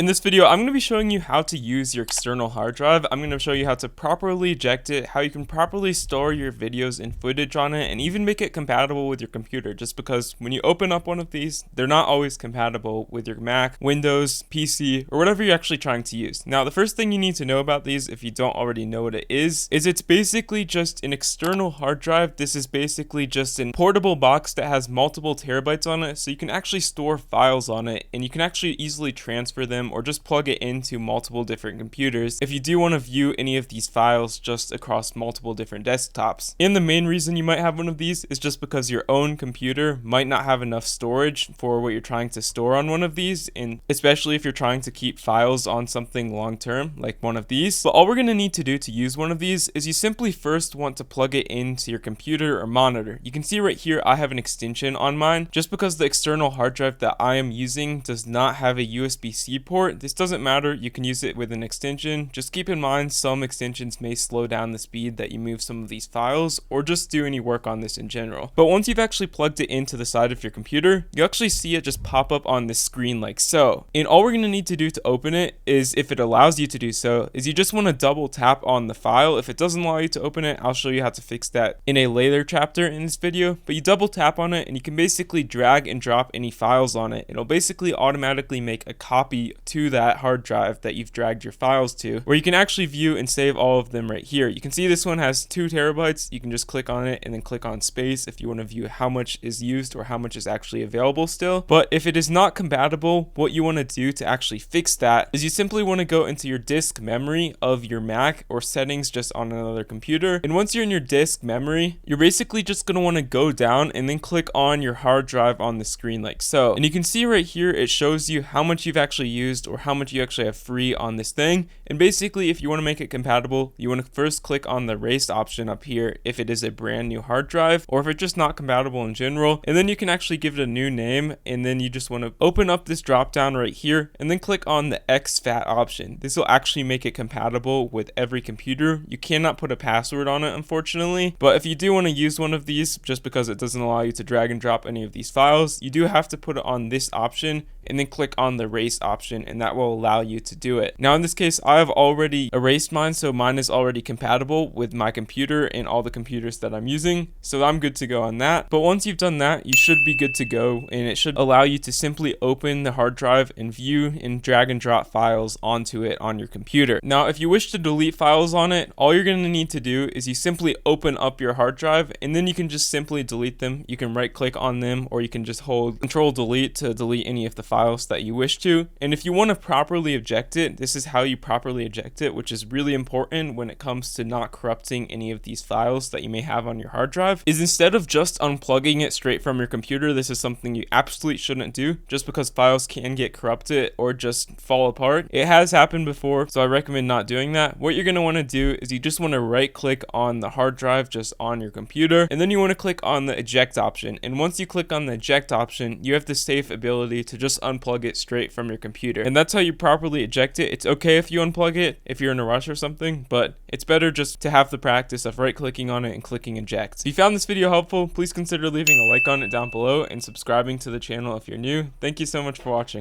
In this video, I'm going to be showing you how to use your external hard drive. I'm going to show you how to properly eject it, how you can properly store your videos and footage on it, and even make it compatible with your computer, just because when you open up one of these, they're not always compatible with your Mac, Windows, PC, or whatever you're actually trying to use. Now, the first thing you need to know about these, if you don't already know what it is it's basically just an external hard drive. This is basically just a portable box that has multiple terabytes on it, so you can actually store files on it, and you can actually easily transfer them or just plug it into multiple different computers if you do want to view any of these files just across multiple different desktops. And the main reason you might have one of these is just because your own computer might not have enough storage for what you're trying to store on one of these, and especially if you're trying to keep files on something long term like one of these. But all we're going to need to do to use one of these is you simply first want to plug it into your computer or monitor. You can see right here I have an extension on mine just because the external hard drive that I am using does not have a USB-C port. This doesn't matter, you can use it with an extension. Just keep in mind some extensions may slow down the speed that you move some of these files or just do any work on this in general. But once you've actually plugged it into the side of your computer, you actually see it just pop up on this screen like so. And all we're going to need to do to open it is, if it allows you to do so, is you just want to double tap on the file. If it doesn't allow you to open it, I'll show you how to fix that in a later chapter in this video. But you double tap on it and you can basically drag and drop any files on it. It'll basically automatically make a copy to that hard drive that you've dragged your files to, where you can actually view and save all of them right here. You can see this one has 2 terabytes. You can just click on it and then click on space if you want to view how much is used or how much is actually available still. But if it is not compatible, what you want to do to actually fix that is you simply want to go into your disk memory of your Mac or settings just on another computer. And once you're in your disk memory, you're basically just going to want to go down and then click on your hard drive on the screen like so. And you can see right here it shows you how much you've actually used or how much you actually have free on this thing. And basically, if you want to make it compatible, you want to first click on the erase option up here if it is a brand new hard drive or if it's just not compatible in general, and then you can actually give it a new name. And then you just want to open up this drop down right here and then click on the exFAT option. This will actually make it compatible with every computer. You cannot put a password on it, unfortunately, but if you do want to use one of these, just because it doesn't allow you to drag and drop any of these files, you do have to put it on this option and then click on the erase option, and that will allow you to do it. Now in this case, I have already erased mine, so mine is already compatible with my computer and all the computers that I'm using, so I'm good to go on that. But once you've done that, you should be good to go, and it should allow you to simply open the hard drive and view and drag and drop files onto it on your computer. Now if you wish to delete files on it, all you're going to need to do is you simply open up your hard drive and then you can just simply delete them. You can right click on them or you can just hold Control Delete to delete any of the files that you wish to. And if you want to properly eject it, this is how you properly eject it, which is really important when it comes to not corrupting any of these files that you may have on your hard drive, is instead of just unplugging it straight from your computer, this is something you absolutely shouldn't do just because files can get corrupted or just fall apart. It has happened before, so I recommend not doing that. What you're going to want to do is you just want to right click on the hard drive just on your computer, and then you want to click on the eject option. And once you click on the eject option, you have the safe ability to just unplug it straight from your computer, and that's how you properly eject it. It's okay if you unplug it if you're in a rush or something, but it's better just to have the practice of right clicking on it and clicking eject. If you found this video helpful, please consider leaving a like on it down below and subscribing to the channel if you're new. Thank you so much for watching.